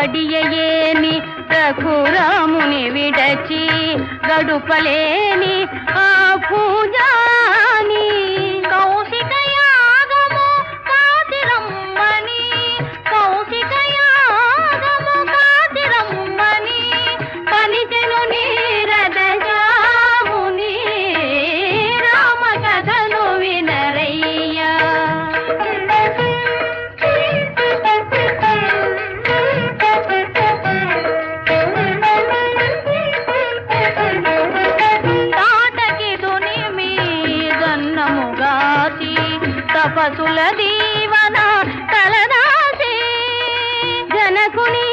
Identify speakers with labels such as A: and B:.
A: గడియయేని రఘురాముని విడచి గడుపలేని ఆ పూజాని కౌశిక యాగము కాతిరమ్మని కౌశిక యాగము కాతిరమ్మని పలికెను నీరద జాముని రామ కథను వినరయ్యా. తపసుల దీవన తలదాసి జనకుని